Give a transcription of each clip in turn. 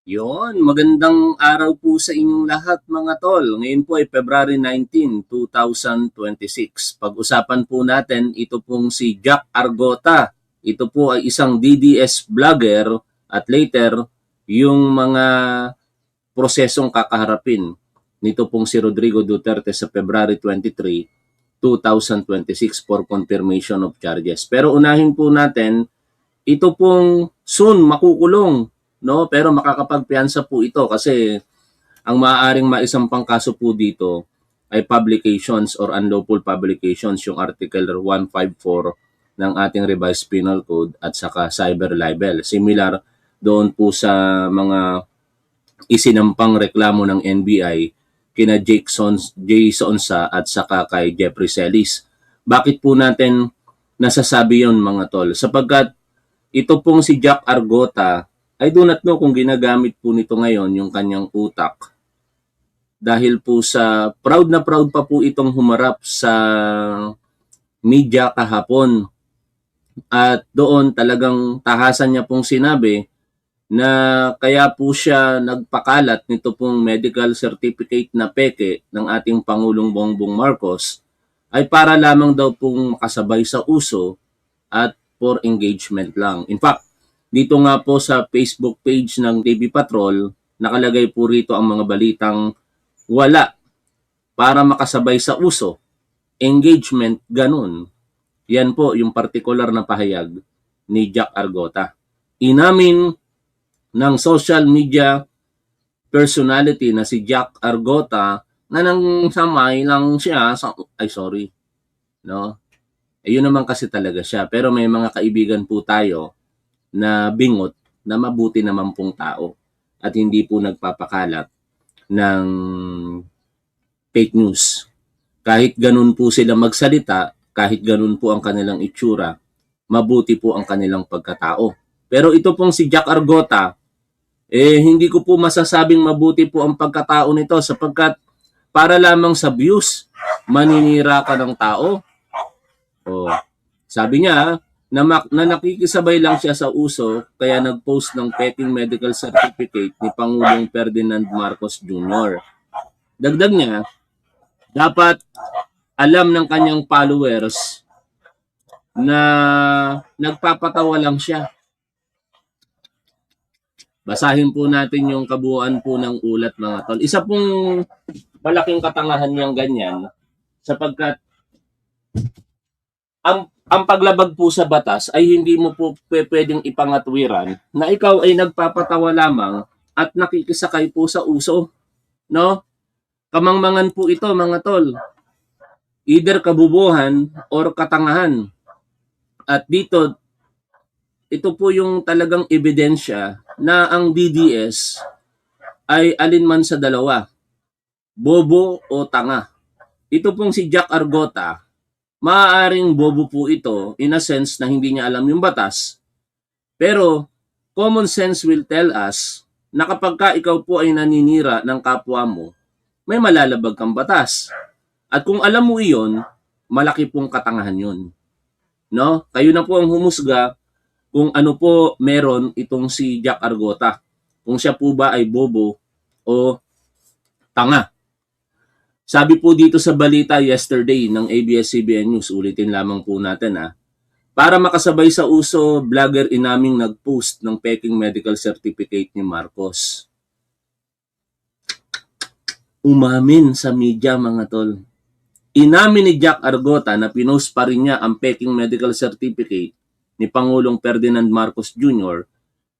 Yon, magandang araw po sa inyong lahat mga tol. Ngayon po ay February 19, 2026. Pag-usapan po natin ito pong si Jack Argota. Ito po ay isang DDS vlogger at later yung mga prosesong kakaharapin nito pong si Rodrigo Duterte sa February 23, 2026 for confirmation of charges. Pero unahin po natin, ito pong soon makukulong, no? Pero makakapagpiyansa po ito kasi ang maaaring maisampang kaso po dito ay publications or unlawful publications, yung Article 154 ng ating revised penal code at saka cyber libel. Similar doon po sa mga isinampang reklamo ng NBI kina Jason Sa at saka kay Jeffrey Celis. Bakit po natin nasasabi yon mga tol? Sapagkat ito pong si Jack Argota ay do not know kung ginagamit po nito ngayon yung kanyang utak. Dahil po sa proud na proud pa po itong humarap sa media kahapon. At doon talagang tahasan niya pong sinabi na kaya po siya nagpakalat nito pong medical certificate na peke ng ating Pangulong Bongbong Marcos ay para lamang daw pong makasabay sa uso at for engagement lang. In fact, dito nga po sa Facebook page ng TV Patrol, nakalagay po rito ang mga balitang wala para makasabay sa uso, engagement, ganun. Yan po yung partikular na pahayag ni Jack Argota. Inamin ng social media personality na si Jack Argota na nang samay lang siya sa, no? Yun naman kasi talaga siya. Pero may mga kaibigan po tayo na bingot na mabuti naman pong tao at hindi po nagpapakalat ng fake news. Kahit ganun po sila magsalita, kahit ganun po ang kanilang itsura, mabuti po ang kanilang pagkatao. Pero ito pong si Jack Argota, hindi ko po masasabing mabuti po ang pagkatao nito sapagkat para lamang sa views, maninira ka ng tao. Sabi niya na nakikisabay lang siya sa uso kaya nag-post ng peking medical certificate ni Pangulong Ferdinand Marcos Jr. Dagdag niya, dapat alam ng kanyang followers na nagpapatawa lang siya. Basahin po natin yung kabuuan po ng ulat mga tol. Isa pong malaking katangahan niyang ganyan sapagkat ang paglabag po sa batas ay hindi mo po pwedeng ipangatwiran na ikaw ay nagpapatawa lamang at nakikisakay po sa uso, no? Kamangmangan po ito mga tol. Either kabubuhan or katangahan. At dito, ito po yung talagang ebidensya na ang DDS ay alinman sa dalawa, bobo o tanga. Ito pong si Jack Argota, maaaring bobo po ito in a sense na hindi niya alam yung batas. Pero common sense will tell us na kapag ka ikaw po ay naninira ng kapwa mo, may malalabag kang batas. At kung alam mo iyon, malaki pong katangahan yun. No? Kayo na po ang humusga kung ano po meron itong si Jack Argota. Kung siya po ba ay bobo o tanga. Sabi po dito sa balita yesterday ng ABS-CBN News, ulitin lamang po natin para makasabay sa uso, vlogger inaming nag-post ng peking medical certificate ni Marcos. Umamin sa media mga tol. Inamin ni Jack Argota na pinost pa rin niya ang peking medical certificate ni Pangulong Ferdinand Marcos Jr.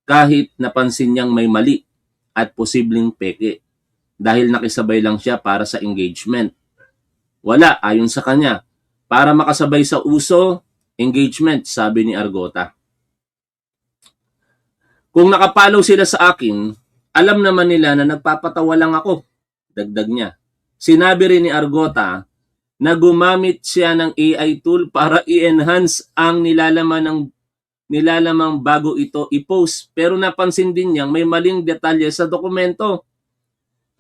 kahit napansin niyang may mali at posibleng peke dahil nakisabay lang siya para sa engagement. Wala, ayon sa kanya. Para makasabay sa uso, engagement, sabi ni Argota. Kung nakapalaw sila sa akin, alam naman nila na nagpapatawa lang ako, dagdag niya. Sinabi rin ni Argota na gumamit siya ng AI tool para i-enhance ang nilalamang bago ito i-post. Pero napansin din niyang may maling detalye sa dokumento.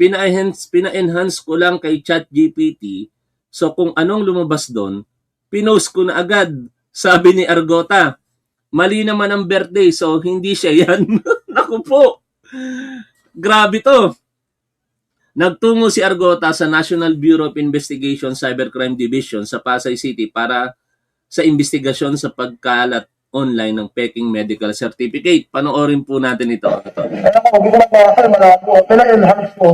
Pina-enhance ko lang kay ChatGPT. So kung anong lumabas doon, pinost ko na agad. Sabi ni Argota, mali naman ang birthday so hindi siya yan. Naku po. Grabe to. Nagtungo si Argota sa National Bureau of Investigation Cybercrime Division sa Pasay City para sa investigasyon sa pagkalat online ng peking medical certificate. Panoorin po natin ito. Kaya ako, hindi ko mabasa, malabo. Pina-enhance ko.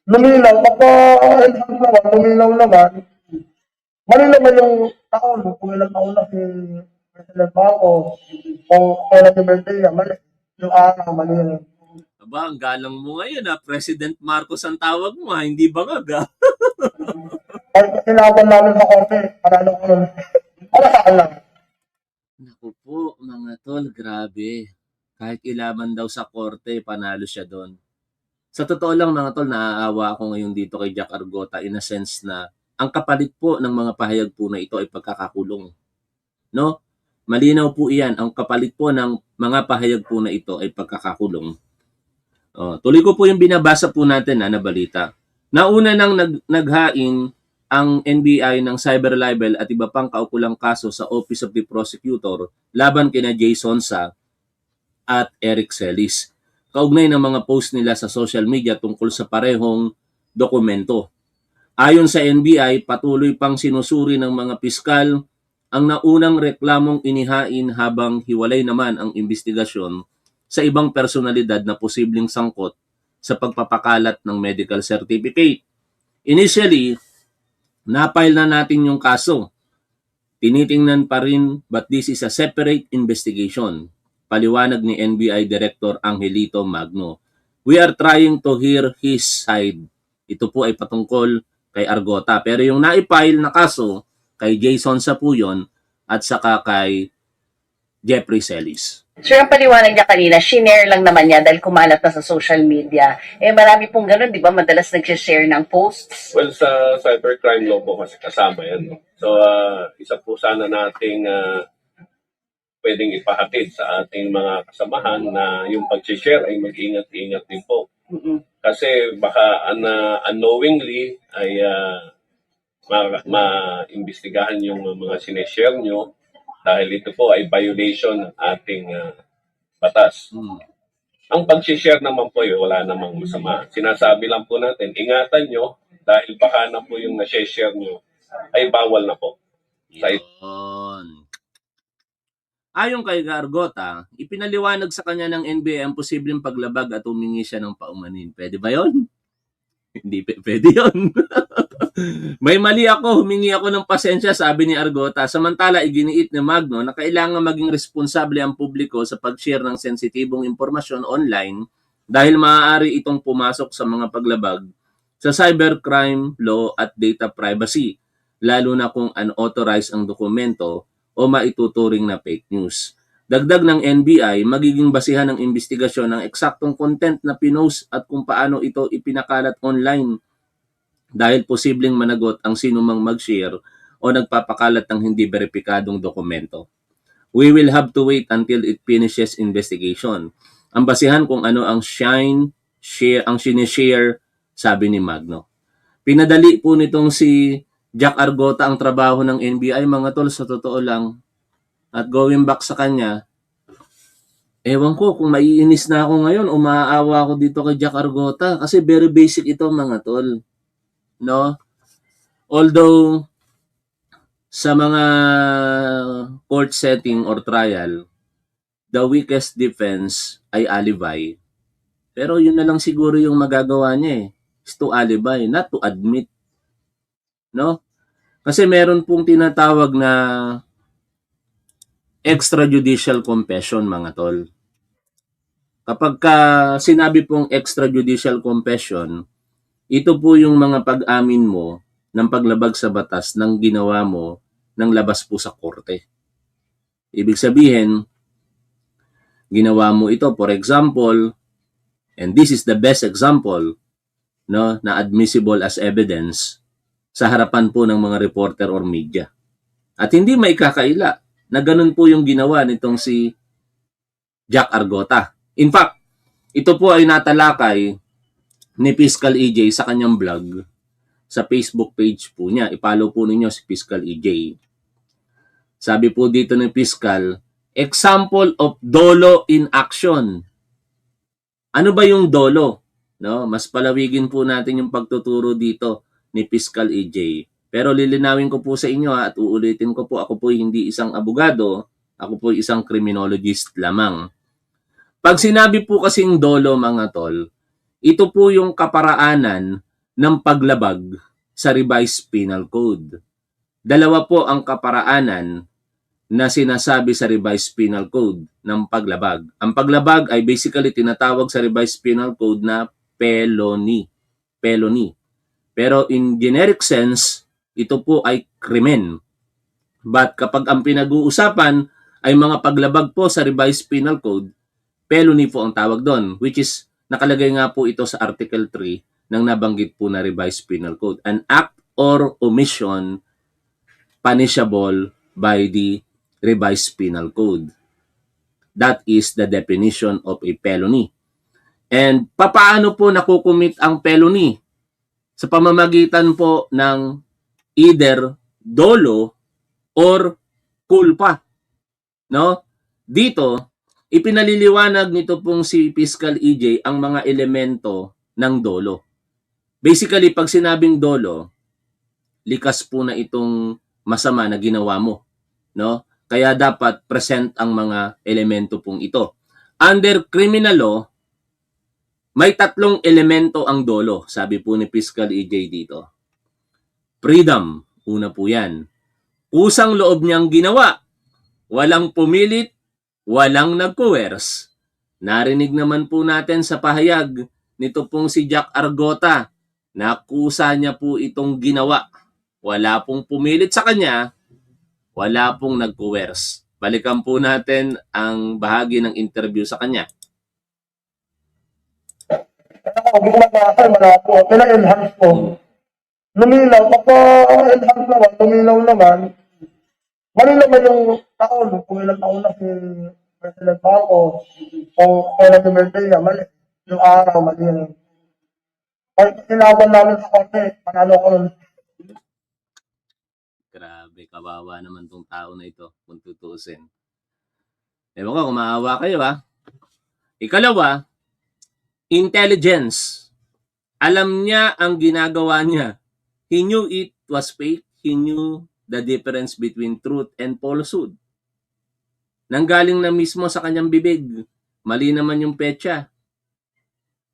Lumilaw, pagka-enhance naman, lumilaw naman, mali naman yung taon, kung ilang taon na si President Marcos, o kailan si birthday niya, mali. Yung araw, mali rin. Aba, ang galang mo ngayon ha. President Marcos ang tawag mo ha. Hindi bangag ha. Kahit sinaban namin sa korte, panalo ko nun. Para sa akin lang. Naku po, mga tol, grabe. Kahit ilaban daw sa korte, panalo siya doon. Sa totoo lang mga tol, naaawa ako ngayon dito kay Jack Argota in a sense na ang kapalit po ng mga pahayag po na ito ay pagkakakulong. No? Malinaw po iyan, ang kapalit po ng mga pahayag po na ito ay pagkakakulong. Tuloy ko po yung binabasa po natin na balita. Nauna nang naghain ang NBI ng cyber libel at iba pang kaukulang kaso sa Office of the Prosecutor laban kina Jay Sonsa at Eric Celis. Kaugnay ng mga post nila sa social media tungkol sa parehong dokumento. Ayon sa NBI, patuloy pang sinusuri ng mga piskal ang naunang reklamong inihain habang hiwalay naman ang investigasyon sa ibang personalidad na posibleng sangkot sa pagpapakalat ng medical certificate. Initially, na-file na natin yung kaso. Tinitingnan pa rin but this is a separate investigation. Paliwanag ni NBI Director Angelito Magno. We are trying to hear his side. Ito po ay patungkol kay Argota. Pero yung na-file na kaso kay Jason Sapuyon at saka kay Jeffrey Celis. Sir, ang paliwanag niya kanina, shinare lang naman niya dahil kumalat na sa social media. Marami pong ganun, di ba? Madalas nag-share ng posts. Well, sa cybercrime law po kasi kasama yan. No? So, isa po sana nating pwedeng ipahatid sa ating mga kasamahan na yung pag-share ay mag-ingat-ingat din po. Kasi baka unknowingly ay ma-imbestigahan yung mga sineshare nyo dahil ito po ay violation ng ating batas. Ang pag-share naman po ay wala namang masama. Sinasabi lang po natin, ingatan nyo dahil baka na po yung na-share nyo ay bawal na po. Yun. Ayon kay Argota, ipinaliwanag sa kanya ng NBI ang posibleng paglabag at humingi siya ng paumanin. Pwede ba yon? Hindi pwede yun. May mali ako, humingi ako ng pasensya, sabi ni Argota. Samantala, iginiit ni Magno na kailangan maging responsable ang publiko sa pag-share ng sensitibong impormasyon online dahil maaari itong pumasok sa mga paglabag sa cybercrime law at data privacy, lalo na kung unauthorized ang dokumento o maituturing na fake news. Dagdag ng NBI, magiging basihan ng investigasyon ng eksaktong content na pinost at kung paano ito ipinakalat online dahil posibleng managot ang sinumang mag-share o nagpapakalat ng hindi beripikadong dokumento. We will have to wait until it finishes investigation. Ang basihan kung ano ang sinishare, sabi ni Magno. Pinadali po nitong si Jack Argota ang trabaho ng NBI, mga tol, sa totoo lang. At going back sa kanya, ewan ko kung maiinis na ako ngayon o maaawa ako dito kay Jack Argota kasi very basic ito, mga tol. No? Although sa mga court setting or trial, the weakest defense ay alibi. Pero yun na lang siguro yung magagawa niya is to alibi, not to admit. No? Kasi meron pong tinatawag na extrajudicial confession, mga tol. Kapag sinabi pong extrajudicial confession, ito po yung mga pag-amin mo ng paglabag sa batas ng ginawa mo ng labas po sa korte. Ibig sabihin, ginawa mo ito, for example, and this is the best example, no, na admissible as evidence sa harapan po ng mga reporter or media. At hindi maikakaila na ganun po yung ginawa nitong si Jack Argota. In fact, ito po ay natalakay ni Fiscal EJ sa kanyang vlog sa Facebook page po niya. I-follow po ninyo si Fiscal EJ. Sabi po dito ng Fiscal, example of dolo in action. Ano ba yung dolo? No, mas palawigin po natin yung pagtuturo dito ni Fiscal EJ. Pero lilinawin ko po sa inyo at uulitin ko po, ako po hindi isang abogado, ako po isang criminologist lamang. Pag sinabi po kasing dolo mga tol, ito po yung kaparaanan ng paglabag sa Revised Penal Code. Dalawa po ang kaparaanan na sinasabi sa Revised Penal Code ng paglabag. Ang paglabag ay basically tinatawag sa Revised Penal Code na felony. Felony. Pero in generic sense, ito po ay krimen. But kapag ang pinag-uusapan ay mga paglabag po sa Revised Penal Code, felony po ang tawag doon, which is nakalagay nga po ito sa Article 3 ng nabanggit po na Revised Penal Code. An act or omission punishable by the Revised Penal Code. That is the definition of a felony. And papaano po nakukumit ang felony? Sa pamamagitan po ng either dolo or culpa. No? Dito, ipinaliliwanag nito pong si Fiscal EJ ang mga elemento ng dolo. Basically, pag sinabing dolo, likas po na itong masama na ginawa mo, no? Kaya dapat present ang mga elemento pong ito. Under criminal law, may tatlong elemento ang dolo, sabi po ni Fiscal EJ dito. Freedom, una po yan. Kusang loob niyang ginawa, walang pumilit, walang nag-coerce. Narinig naman po natin sa pahayag nito pong si Jack Argota na kusa niya po itong ginawa. Wala pong pumilit sa kanya, wala pong nag-coerce. Balikan po natin ang bahagi ng interview sa kanya. Kaya ako, gumagakal, wala po. Pina-enhance po. Lumilaw, pagka-enhance naman, lumilaw naman, mali naman yung taon, kung ilang taon na si President Marcos, o kailan si Merdea, mali. Yung araw, mali yun. Pag sinaban namin sa korte, panalo ko nun. Grabe, kawawa naman tong tao na ito kung tutuusin. Ewan ko, kung maawa kayo ha. Ikalawa, intelligence. Alam niya ang ginagawa niya. He knew it was fake. He knew the difference between truth and falsehood. Nanggaling na mismo sa kanyang bibig. Mali naman yung petsa.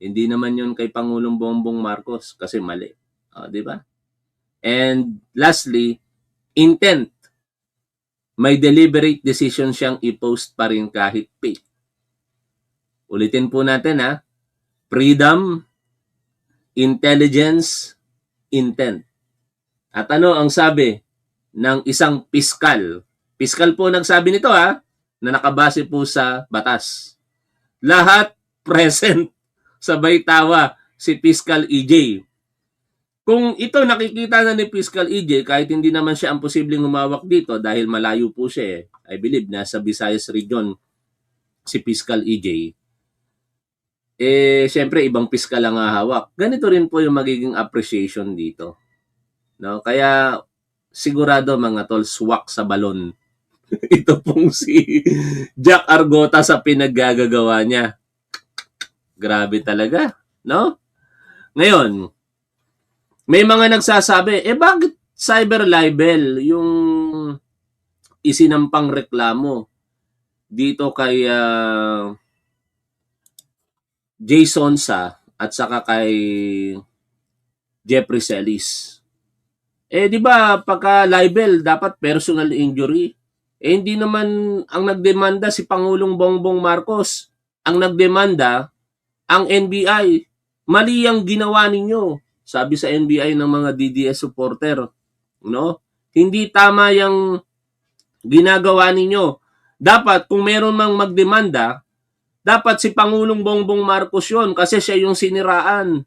Hindi naman yun kay Pangulong Bongbong Marcos kasi mali. Di ba? And lastly, intent. May deliberate decision siyang i-post pa rin kahit fake. Ulitin po natin ha. Freedom, intelligence, intent. At ano ang sabi ng isang piskal? Piskal po nagsabi nito ha, na nakabase po sa batas. Lahat present. Sabay tawa si Fiscal EJ. Kung ito nakikita na ni Fiscal EJ, kahit hindi naman siya ang posibleng humawak dito dahil malayo po siya I believe nasa Visayas region si Fiscal EJ. Siyempre ibang piskal ang hawak. Ganito rin po yung magiging appreciation dito. No? Kaya sigurado mga tol, swak sa balon. Ito pong si Jack Argota sa pinaggagawa niya. Grabe talaga, no? Ngayon, may mga nagsasabi, bakit cyber libel yung isinampang reklamo dito kay Jason Sa at saka kay Jeffrey Celis? Di ba pagka libel dapat personal injury? Hindi naman ang nagdemanda si Pangulong Bongbong Marcos. Ang nagdemanda ang NBI. Mali ang ginawa ninyo. Sabi sa NBI ng mga DDS supporter, no? Hindi tama yung ginagawa ninyo. Dapat kung meron mang magdemanda, dapat si Pangulong Bongbong Marcos yun kasi siya yung siniraan.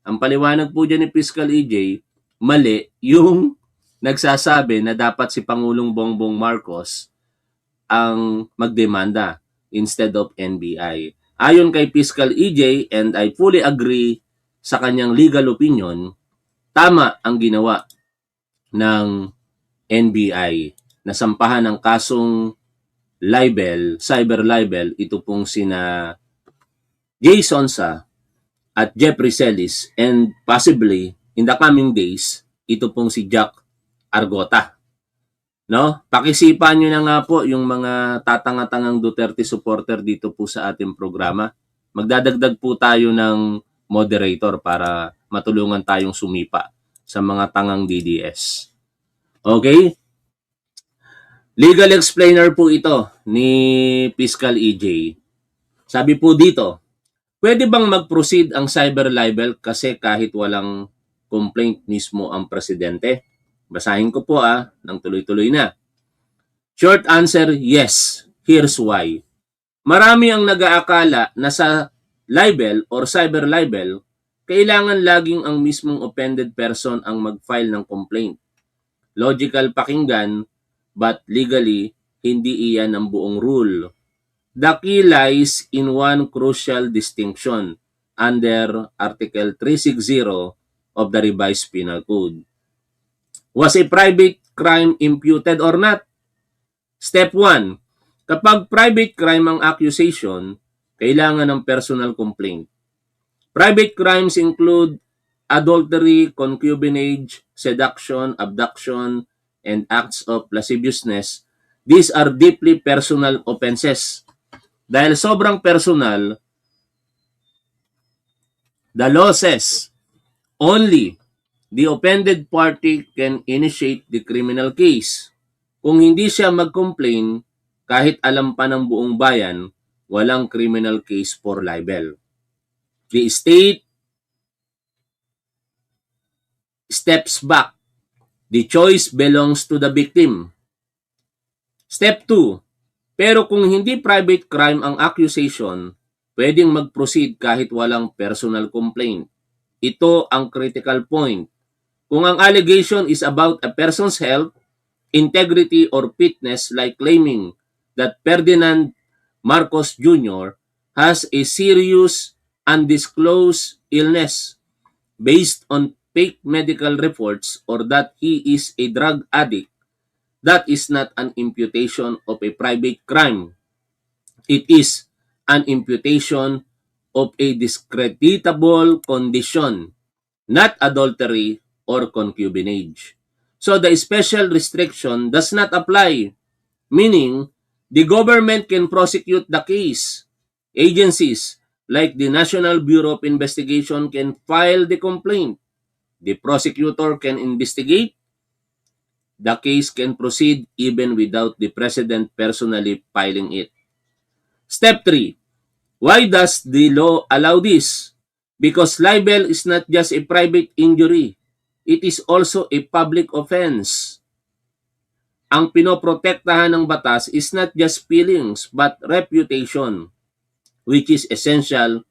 Ang paliwanag po dyan ni Fiscal EJ, mali yung nagsasabi na dapat si Pangulong Bongbong Marcos ang magdemanda instead of NBI. Ayon kay Fiscal EJ, and I fully agree sa kanyang legal opinion, tama ang ginawa ng NBI na sampahan ng kasong libel, cyber libel, ito pong sina Jay Sonsa at Jeffrey Celis, and possibly in the coming days, ito pong si Jack Argota. No? Pakisipan nyo na nga po yung mga tatanga-tangang Duterte supporter dito po sa ating programa. Magdadagdag po tayo ng moderator para matulungan tayong sumipa sa mga tangang DDS. Okay? Legal explainer po ito ni Fiscal EJ. Sabi po dito, pwede bang mag-proceed ang cyber libel kasi kahit walang complaint mismo ang presidente? Basahin ko po nang tuloy-tuloy na. Short answer, yes. Here's why. Marami ang nag-aakala na sa libel or cyber libel, kailangan laging ang mismong offended person ang mag-file ng complaint. Logical pakinggan, but legally, hindi iyan ang buong rule. The key lies in one crucial distinction under Article 360 of the Revised Penal Code. Was a private crime imputed or not? Step 1. Kapag private crime ang accusation, kailangan ng personal complaint. Private crimes include adultery, concubinage, seduction, abduction, and acts of lasciviousness. These are deeply personal offenses. Dahil sobrang personal, the law says only the offended party can initiate the criminal case. Kung hindi siya mag-complain, kahit alam pa ng buong bayan, walang criminal case for libel. The state steps back. The choice belongs to the victim. Step 2. Pero kung hindi private crime ang accusation, pwedeng mag-proceed kahit walang personal complaint. Ito ang critical point. Kung ang allegation is about a person's health, integrity, or fitness, like claiming that Ferdinand Marcos Jr. has a serious undisclosed illness based on fake medical reports or that he is a drug addict, that is not an imputation of a private crime. It is an imputation of a discreditable condition, not adultery or concubinage. So the special restriction does not apply, meaning the government can prosecute the case. Agencies like the National Bureau of Investigation can file the complaint. The prosecutor can investigate. The case can proceed even without the president personally filing it. Step 3. Why does the law allow this? Because libel is not just a private injury. It is also a public offense. Ang pinoprotektahan ng batas is not just feelings but reputation, which is essential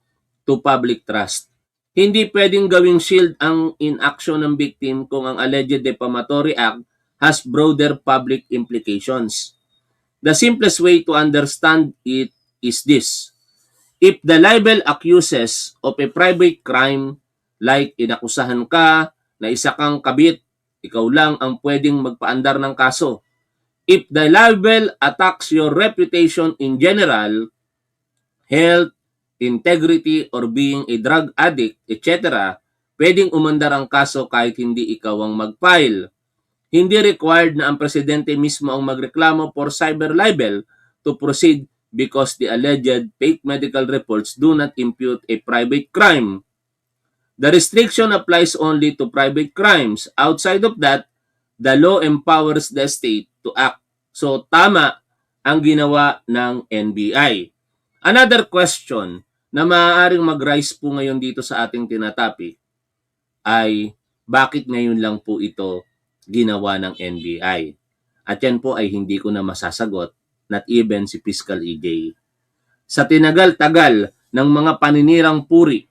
to public trust. Hindi pwedeng gawing shield ang inaction ng victim kung ang alleged defamatory act has broader public implications. The simplest way to understand it is this. If the libel accuses of a private crime, like inakusahan ka na isa kang kabit, ikaw lang ang pwedeng magpaandar ng kaso. If the libel attacks your reputation in general, health, integrity, or being a drug addict, etc., pwedeng umandar ang kaso kahit hindi ikaw ang mag-file. Hindi required na ang presidente mismo ang magreklamo for cyber libel to proceed because the alleged fake medical reports do not impute a private crime. The restriction applies only to private crimes. Outside of that, the law empowers the state to act. So, tama ang ginawa ng NBI. Another question na maaaring mag-rise po ngayon dito sa ating tinatapik ay bakit ngayon lang po ito ginawa ng NBI? At yan po ay hindi ko na masasagot, not even si Fiscal EJ. Sa tinagal-tagal ng mga paninirang puri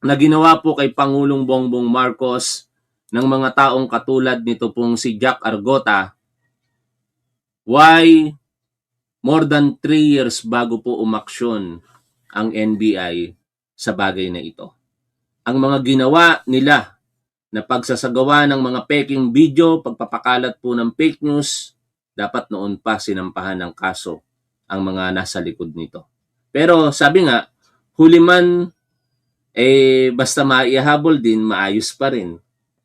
na ginawa po kay Pangulong Bongbong Marcos ng mga taong katulad nito pong si Jack Argota, why more than 3 years bago po umaksyon ang NBI sa bagay na ito? Ang mga ginawa nila na pagsasagawa ng mga peking video, pagpapakalat po ng fake news, dapat noon pa sinampahan ng kaso ang mga nasa likod nito. Pero sabi nga, huli man, basta maihabol din, maayos pa rin.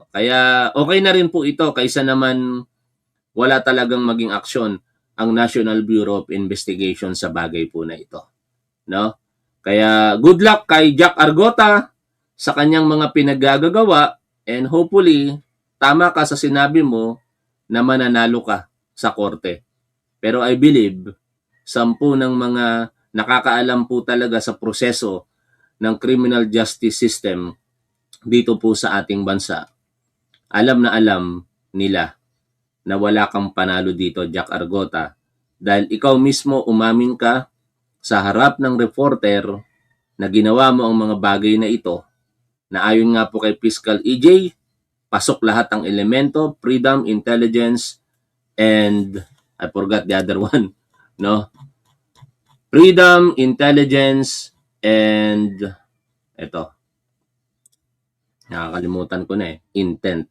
Kaya okay na rin po ito kaysa naman wala talagang maging aksyon ang National Bureau of Investigation sa bagay po na ito. No? Kaya good luck kay Jack Argota sa kanyang mga pinaggagawa, and hopefully tama ka sa sinabi mo na mananalo ka sa korte. Pero I believe 10 ng mga nakakaalam po talaga sa proseso ng criminal justice system dito po sa ating bansa, alam na alam nila na wala kang panalo dito, Jack Argota, dahil ikaw mismo umamin ka sa harap ng reporter na ginawa mo ang mga bagay na ito, na ayon nga po kay Fiscal EJ, pasok lahat ang elemento, freedom, intelligence, and I forgot the other one, no? Freedom, intelligence, and ito. Nakakalimutan ko na intent.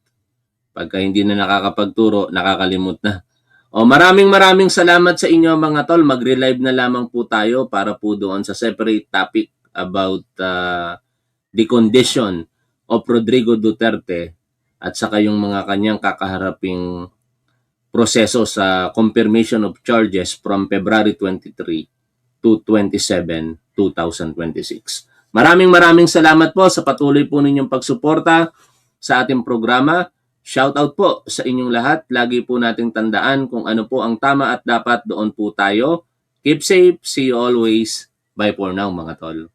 Pagka hindi na nakakapagturo, nakakalimut na. Maraming salamat sa inyo mga tol. Magre-live na lamang po tayo para po doon sa separate topic about the condition of Rodrigo Duterte at saka yung mga kanyang kakaharaping proseso sa confirmation of charges from February 23 to 27, 2026. Maraming salamat po sa patuloy po ninyong pagsuporta sa ating programa. Shoutout po sa inyong lahat. Lagi po nating tandaan kung ano po ang tama at dapat, doon po tayo. Keep safe. See you always. Bye for now mga tol.